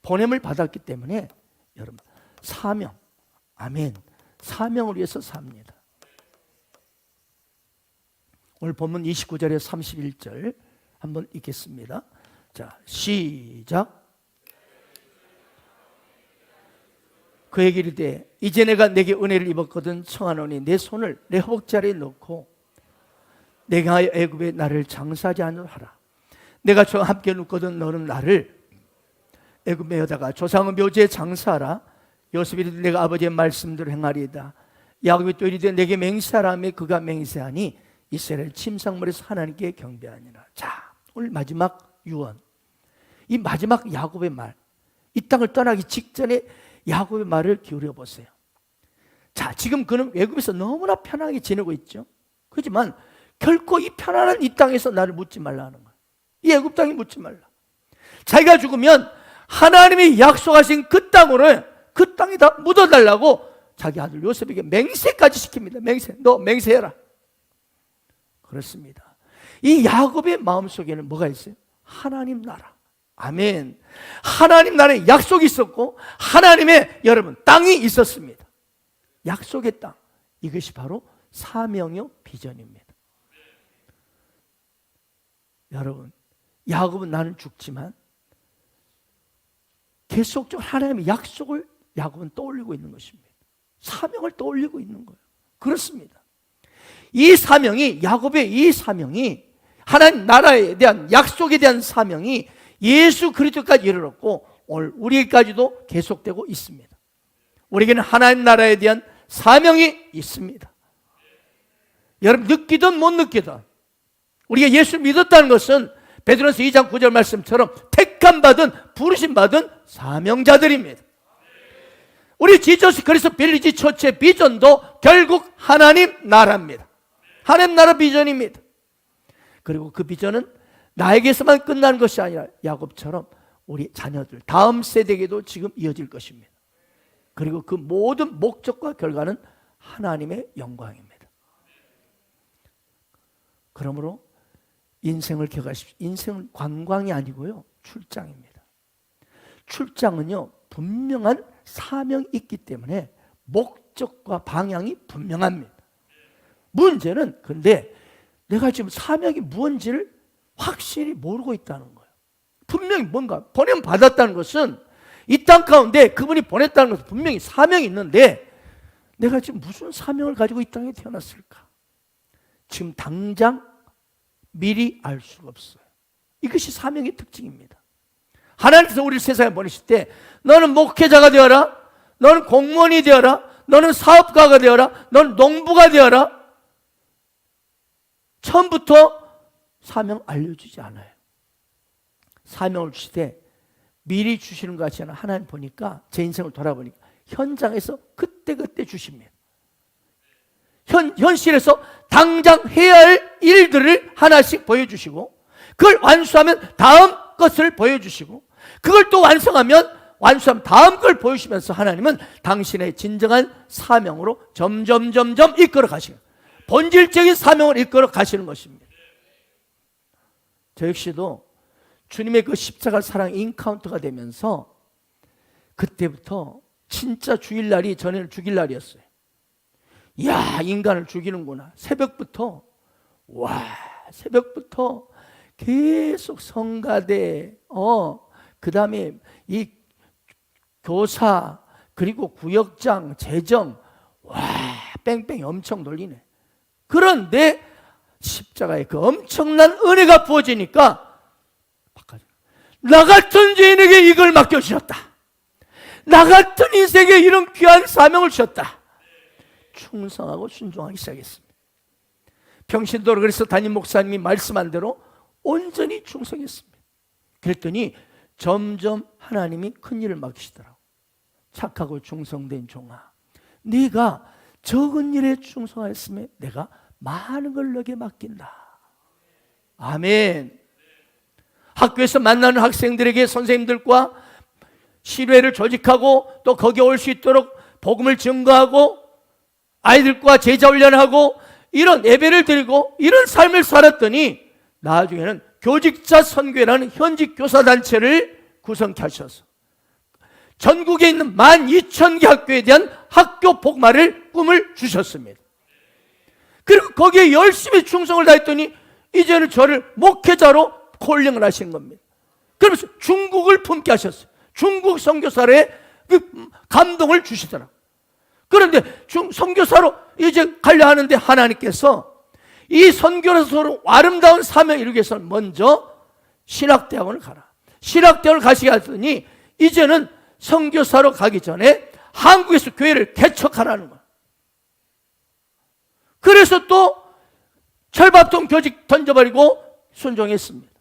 보냄을 받았기 때문에 여러분 사명, 아멘, 사명을 위해서 삽니다. 오늘 본문 29절에 31절 한번 읽겠습니다. 자, 시작. 그에게 이르되 이제 내가 내게 은혜를 입었거든 청하노니 내 손을 내 허벅지아래에 넣고 내가 하여 애굽에 나를 장사하지 않으라 하라. 내가 저와 함께 눕거든 너는 나를 애굽에 여다가 조상의 묘지에 장사하라. 요셉이 이르되 내가 아버지의 말씀대로 행하리이다. 야곱이 또 이르되 내게 맹세하라며 그가 맹세하니 이스라엘 침상물에서 하나님께 경배하니라. 자, 오늘 마지막 유언, 이 마지막 야곱의 말, 이 땅을 떠나기 직전에 야곱의 말을 기울여 보세요. 자, 지금 그는 애굽에서 너무나 편하게 지내고 있죠. 그렇지만 결코 이 편안한 이 땅에서 나를 묻지 말라는 거예요. 이 애굽 땅에 묻지 말라. 자기가 죽으면 하나님이 약속하신 그 땅으로 그 땅에다 묻어달라고 자기 아들 요셉에게 맹세까지 시킵니다. 맹세, 너 맹세해라. 그렇습니다. 이 야곱의 마음속에는 뭐가 있어요? 하나님 나라. 아멘. 하나님 나라에 약속이 있었고 하나님의 여러분 땅이 있었습니다. 약속의 땅, 이것이 바로 사명이요 비전입니다. 여러분, 야곱은 나는 죽지만 계속적으로 하나님의 약속을 야곱은 떠올리고 있는 것입니다. 사명을 떠올리고 있는 거예요. 그렇습니다. 이 사명이, 야곱의 이 사명이, 하나님 나라에 대한 약속에 대한 사명이 예수 그리스도까지 이르렀고 오늘 우리에게까지도 계속되고 있습니다. 우리에게는 하나님 나라에 대한 사명이 있습니다. 여러분, 느끼든 못 느끼든 우리가 예수를 믿었다는 것은 베드로전서 2장 9절 말씀처럼 택함 받은, 부르심 받은 사명자들입니다. 우리 지저스 그리스도 빌리지 처치의 비전도 결국 하나님 나라입니다. 하나님 나라 비전입니다. 그리고 그 비전은 나에게서만 끝나는 것이 아니라 야곱처럼 우리 자녀들, 다음 세대에게도 지금 이어질 것입니다. 그리고 그 모든 목적과 결과는 하나님의 영광입니다. 그러므로 인생을 기억하십시오. 인생은 관광이 아니고요, 출장입니다. 출장은요, 분명한 사명이 있기 때문에 목적과 방향이 분명합니다. 문제는 근데 내가 지금 사명이 무엇인지를 확실히 모르고 있다는 거예요. 분명히 뭔가 보냄 받았다는 것은 이 땅 가운데 그분이 보냈다는 것은 분명히 사명이 있는데 내가 지금 무슨 사명을 가지고 이 땅에 태어났을까? 지금 당장 미리 알 수가 없어요. 이것이 사명의 특징입니다. 하나님께서 우리를 세상에 보내실 때 너는 목회자가 되어라, 너는 공무원이 되어라, 너는 사업가가 되어라, 너는 농부가 되어라, 처음부터 사명 알려주지 않아요. 사명을 주실 때 미리 주시는 것 같지 않아. 하나님 보니까 제 인생을 돌아보니까 현장에서 그때그때 주십니다. 현실에서 당장 해야 할 일들을 하나씩 보여주시고 그걸 완수하면 다음 것을 보여주시고 그걸 또 완수하면 다음 걸 보여주시면서 하나님은 당신의 진정한 사명으로 점점 이끌어 가시는, 본질적인 사명을 이끌어 가시는 것입니다. 저 역시도 주님의 그 십자가 사랑 인카운터가 되면서 그때부터 진짜 주일날이 전에는 죽일 날이었어요. 이야, 인간을 죽이는구나. 새벽부터 계속 성가대, 그 다음에 이 교사, 그리고 구역장, 재정, 뺑뺑이 엄청 돌리네. 그런데 십자가에 그 엄청난 은혜가 부어지니까 나 같은 죄인에게 이걸 맡겨주셨다. 나 같은 인생에 이런 귀한 사명을 주셨다. 충성하고 순종하기 시작했습니다. 평신도로 그래서 담임 목사님이 말씀한 대로 온전히 충성했습니다. 그랬더니 점점 하나님이 큰 일을 맡기시더라고. 착하고 충성된 종아, 네가 적은 일에 충성하였으면 내가 많은 걸 너에게 맡긴다. 아멘. 학교에서 만나는 학생들에게 선생님들과 시례를 조직하고 또 거기에 올 수 있도록 복음을 증거하고 아이들과 제자 훈련하고 이런 예배를 드리고 이런 삶을 살았더니 나중에는 교직자 선교회라는 현직 교사단체를 구성케 하셔서 전국에 있는 12,000개 학교에 대한 학교 복마를 꿈을 주셨습니다. 그리고 거기에 열심히 충성을 다했더니 이제는 저를 목회자로 콜링을 하신 겁니다. 그러면서 중국을 품게 하셨어요. 중국 선교사의 그 감동을 주시더라고요. 그런데 선교사로 이제 가려 하는데 하나님께서 이 선교사로 아름다운 사명을 이루기 위해서는 먼저 신학대학원을 가라. 신학대학원을 가시게 하더니 이제는 선교사로 가기 전에 한국에서 교회를 개척하라는 거예요. 그래서 또 철밥통 교직 던져버리고 순종했습니다.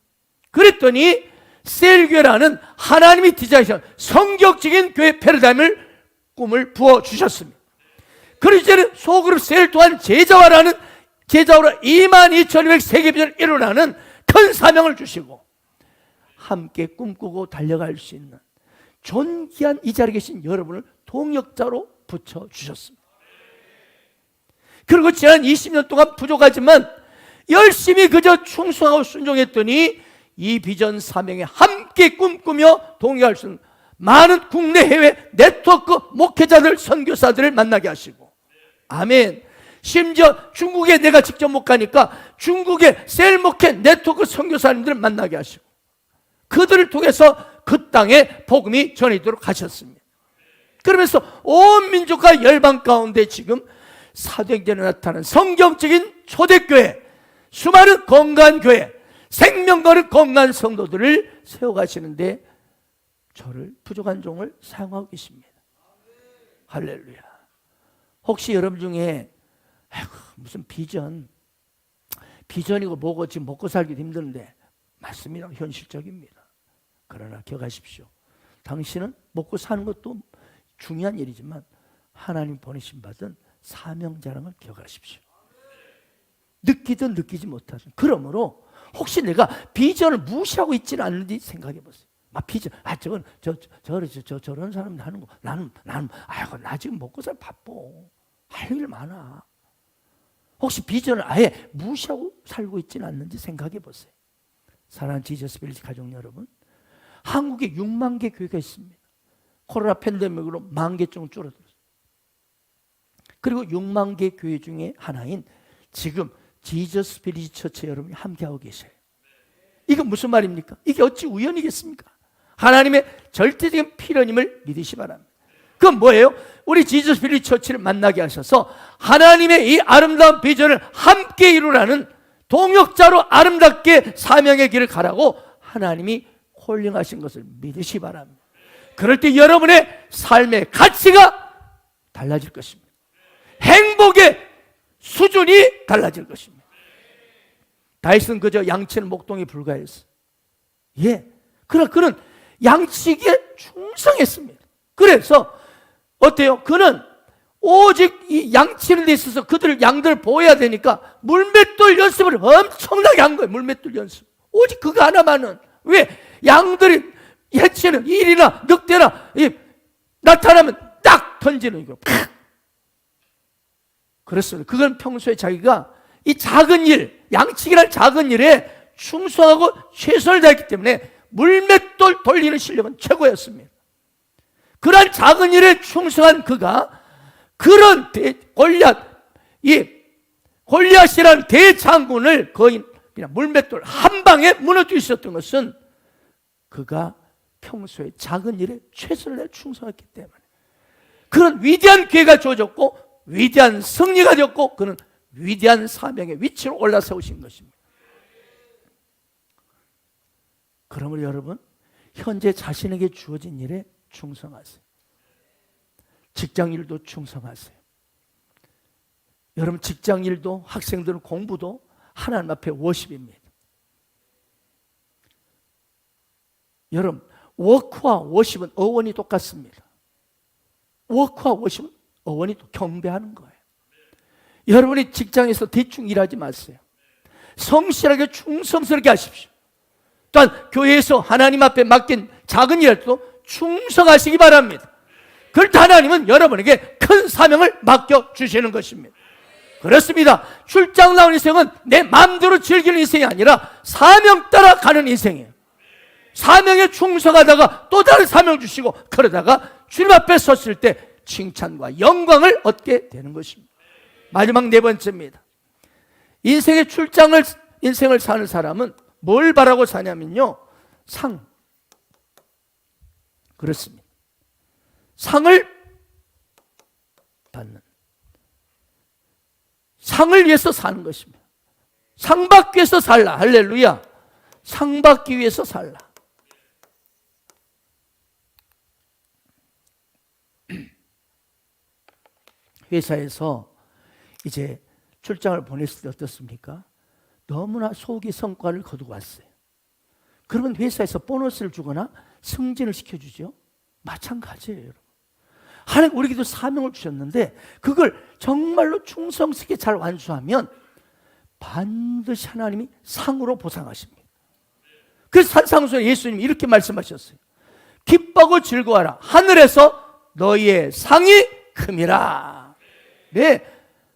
그랬더니 셀교회라는 하나님이 디자인하신 성격적인 교회 패러다임을 꿈을 부어주셨습니다. 그리고 이제는 소그룹 셀 또한 제자화로 22,200 세계비전을 일어나는 큰 사명을 주시고 함께 꿈꾸고 달려갈 수 있는 존귀한 이 자리에 계신 여러분을 동역자로 붙여주셨습니다. 그리고 지난 20년 동안 부족하지만 열심히 그저 충성하고 순종했더니 이 비전 사명에 함께 꿈꾸며 동의할 수 있는 많은 국내 해외 네트워크 목회자들, 선교사들을 만나게 하시고 아멘. 심지어 중국에 내가 직접 못 가니까 중국의 셀 목회 네트워크 선교사님들을 만나게 하시고 그들을 통해서 그 땅에 복음이 전해지도록 하셨습니다. 그러면서 온 민족과 열방 가운데 지금 사도행전에 나타나는 성경적인 초대교회, 수많은 건강한 교회, 생명과는 건강한 성도들을 세워가시는데 저를 부족한 종을 사용하고 계십니다. 할렐루야. 혹시 여러분 중에 무슨 비전이고 뭐고 지금 먹고 살기도 힘든데 맞습니다. 현실적입니다. 그러나 기억하십시오. 당신은 먹고 사는 것도 중요한 일이지만 하나님 보내신 받은 사명자라는 걸 기억하십시오. 느끼든 느끼지 못하든. 그러므로 혹시 내가 비전을 무시하고 있지는 않는지 생각해 보세요. 막 비전, 저런 사람이 하는 거, 나는, 아이고, 나 지금 먹고 살 바빠. 할 일 많아. 혹시 비전을 아예 무시하고 살고 있지는 않는지 생각해 보세요. 사랑하는 지저스 빌리지 가족 여러분, 한국에 6만 개 교회가 있습니다. 코로나 팬데믹으로 10,000개 좀 줄어들었어요. 그리고 6만 개 교회 중에 하나인 지금 지저스 빌리지 처치 여러분이 함께하고 계세요. 이건 무슨 말입니까? 이게 어찌 우연이겠습니까? 하나님의 절대적인 필요님을 믿으시 바랍니다. 그건 뭐예요? 우리 지저스 빌리지 처치를 만나게 하셔서 하나님의 이 아름다운 비전을 함께 이루라는 동역자로 아름답게 사명의 길을 가라고 하나님이 콜링하신 것을 믿으시 바랍니다. 그럴 때 여러분의 삶의 가치가 달라질 것입니다. 행복의 수준이 달라질 것입니다. 다윗은 그저 양치는 목동에 불과했어요. 예, 그러나 그는 양치기에 충성했습니다. 그래서 어때요? 그는 오직 이 양치는 데 있어서 그들 양들을 보호해야 되니까 물맷돌 연습을 엄청나게 한 거예요. 물맷돌 연습. 오직 그거 하나만은. 왜? 양들이 해치는 일이나 늑대나 나타나면 딱 던지는 거예요. 그렇습니다. 그건 평소에 자기가 이 작은 일, 양치기라는 작은 일에 충성하고 최선을 다했기 때문에 물맷돌 돌리는 실력은 최고였습니다. 그러한 작은 일에 충성한 그가 그런 골리앗이라는 대장군을 거의 그냥 물맷돌 한 방에 무너뜨릴 수 있었던 것은 그가 평소에 작은 일에 최선을 다해 충성했기 때문에 그런 위대한 기회가 주어졌고 위대한 승리가 되었고 그는 위대한 사명의 위치로 올라세우신 것입니다. 그러므로 여러분 현재 자신에게 주어진 일에 충성하세요. 직장일도 충성하세요. 여러분 직장일도 학생들은 공부도 하나님 앞에 워십입니다. 여러분 워크와 워십은 어원이 똑같습니다. 워크와 워십은 어원이 경배하는 거예요. 여러분이 직장에서 대충 일하지 마세요. 성실하게 충성스럽게 하십시오. 또한 교회에서 하나님 앞에 맡긴 작은 일도 충성하시기 바랍니다. 그럴 때 하나님은 여러분에게 큰 사명을 맡겨주시는 것입니다. 그렇습니다. 출장 나온 인생은 내 마음대로 즐기는 인생이 아니라 사명 따라 가는 인생이에요. 사명에 충성하다가 또 다른 사명 주시고 그러다가 주님 앞에 섰을 때 칭찬과 영광을 얻게 되는 것입니다. 마지막 네 번째입니다. 인생의 인생을 사는 사람은 뭘 바라고 사냐면요, 상. 그렇습니다. 상을 받는, 상을 위해서 사는 것입니다. 상 받기 위해서 살라. 할렐루야. 상 받기 위해서 살라. 회사에서 이제 출장을 보냈을 때 어떻습니까? 너무나 소기 성과를 거두고 왔어요. 그러면 회사에서 보너스를 주거나 승진을 시켜주죠. 마찬가지예요, 여러분. 하나님 우리에게도 사명을 주셨는데 그걸 정말로 충성스럽게 잘 완수하면 반드시 하나님이 상으로 보상하십니다. 그래서 산상수에 예수님이 이렇게 말씀하셨어요. 기뻐하고 즐거워하라. 하늘에서 너희의 상이 큼이라. 네.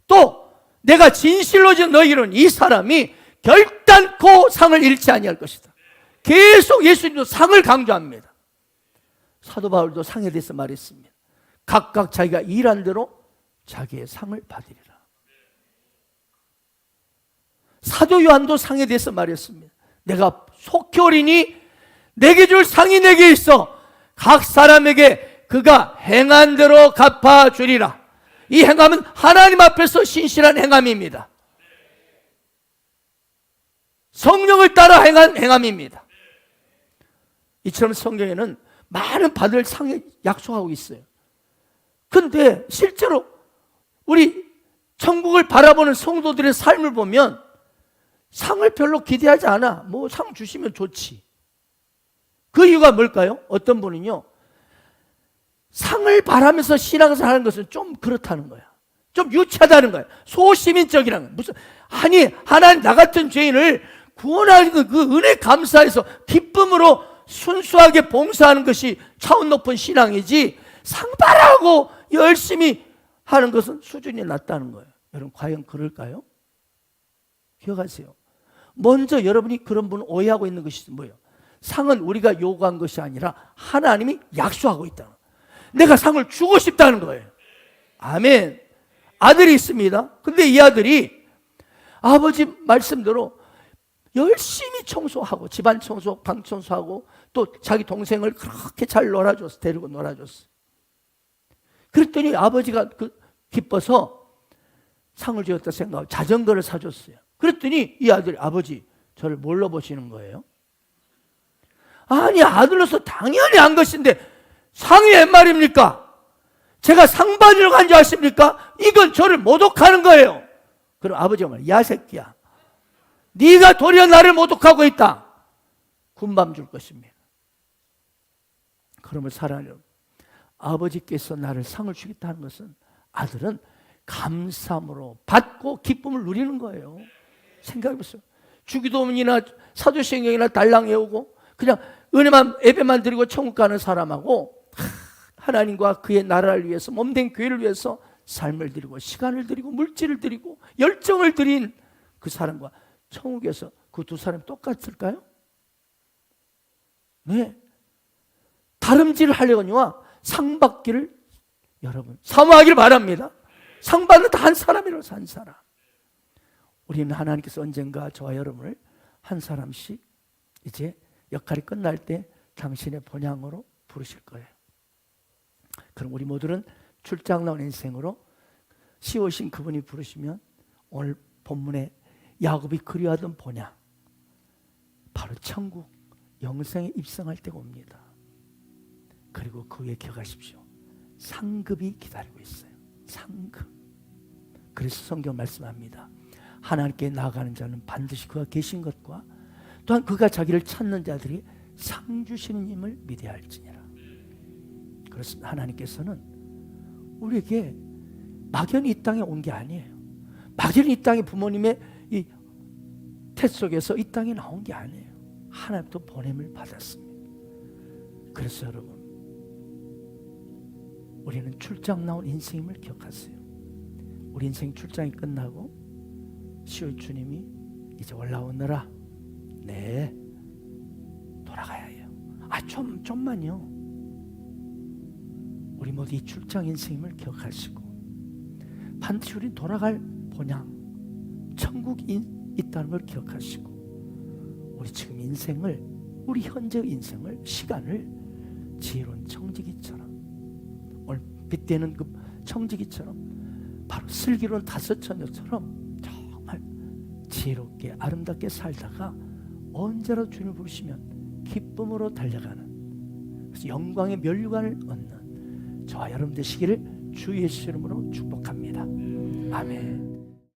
또 내가 진실로 진 너희로는 이 사람이 결단코 상을 잃지 아니할 것이다. 계속 예수님도 상을 강조합니다. 사도 바울도 상에 대해서 말했습니다. 각각 자기가 일한 대로 자기의 상을 받으리라. 사도 요한도 상에 대해서 말했습니다. 내가 속히 오리니 내게 줄 상이 내게 있어 각 사람에게 그가 행한 대로 갚아주리라. 이 행함은 하나님 앞에서 신실한 행함입니다. 성령을 따라 행한 행함입니다. 이처럼 성경에는 많은 받을 상을 약속하고 있어요. 그런데 실제로 우리 천국을 바라보는 성도들의 삶을 보면 상을 별로 기대하지 않아. 뭐 상 주시면 좋지. 그 이유가 뭘까요? 어떤 분은요, 상을 바라면서 신앙생활 하는 것은 좀 그렇다는 거야. 좀 유치하다는 거야. 소시민적이라는 거야. 무슨, 아니, 하나님 나 같은 죄인을 구원하는 그 은혜 감사해서 기쁨으로 순수하게 봉사하는 것이 차원 높은 신앙이지, 상발하고 열심히 하는 것은 수준이 낮다는 거예요. 여러분, 과연 그럴까요? 기억하세요. 먼저 여러분이 그런 분을 오해하고 있는 것이 뭐예요? 상은 우리가 요구한 것이 아니라 하나님이 약속하고 있다는 거예요. 내가 상을 주고 싶다는 거예요. 아멘. 아들이 있습니다. 근데 이 아들이 아버지 말씀대로 열심히 청소하고, 집안 청소, 방 청소하고, 또 자기 동생을 그렇게 잘 놀아줬어. 데리고 놀아줬어. 그랬더니 아버지가 기뻐서 상을 주었다 생각하고 자전거를 사줬어요. 그랬더니 이 아들이, 아버지 저를 뭘로 보시는 거예요? 아니, 아들로서 당연히 한 것인데 상이 웬 말입니까? 제가 상 받으려고 한 줄 아십니까? 이건 저를 모독하는 거예요. 그럼 아버지가 말해요. 야 새끼야, 네가 도리어 나를 모독하고 있다. 군밤 줄 것입니다. 그러면 사랑하는 아버지께서 나를 상을 주겠다는 것은 아들은 감사함으로 받고 기쁨을 누리는 거예요. 생각해보세요. 주기도문이나 사도신경이나 달랑 외우고 그냥 은혜만 예배만 드리고 천국 가는 사람하고 하나님과 그의 나라를 위해서, 몸된 교회를 위해서 삶을 드리고 시간을 드리고 물질을 드리고 열정을 드린 그 사람과 천국에서 그 두 사람이 똑같을까요? 네. 다름질을 하려거니와 상 받기를 여러분 사모하기를 바랍니다. 상 받는 다 한 사람이라서, 한 사람. 우리는 하나님께서 언젠가 저와 여러분을 한 사람씩 이제 역할이 끝날 때 당신의 본향으로 부르실 거예요. 그럼 우리 모두는 출장 나온 인생으로 씌우신 그분이 부르시면 오늘 본문에 야곱이 그리워하던 본향, 바로 천국 영생에 입성할 때가 옵니다. 그리고 그 후에 기억하십시오. 상급이 기다리고 있어요. 상급. 그래서 성경 말씀합니다. 하나님께 나아가는 자는 반드시 그가 계신 것과 또한 그가 자기를 찾는 자들이 상 주시는 힘을 믿어야 할지니라. 그래서 하나님께서는 우리에게 막연히 이 땅에 온 게 아니에요. 막연히 이 땅에 부모님의 이 태 속에서 이 땅에 나온 게 아니에요. 하나님도 보냄을 받았습니다. 그래서 여러분, 우리는 출장 나온 인생임을 기억하세요. 우리 인생 출장이 끝나고 시오 주님이 이제 올라오느라, 네, 돌아가야 해요. 좀만요. 우리 모두 이 출장 인생임을 기억하시고 반드시 우리 돌아갈 본향 천국이 있다는 걸 기억하시고, 우리 지금 인생을, 우리 현재 인생을, 시간을 지혜로운 청지기처럼, 오늘 빗대는 그 청지기처럼, 바로 슬기로운 다섯 처녀처럼 정말 지혜롭게 아름답게 살다가 언제라도 주님을 부르시면 기쁨으로 달려가는, 그래서 영광의 면류관을 얻는 저와 여러분 되시기를 주 예수 이름으로 축복합니다. 아멘.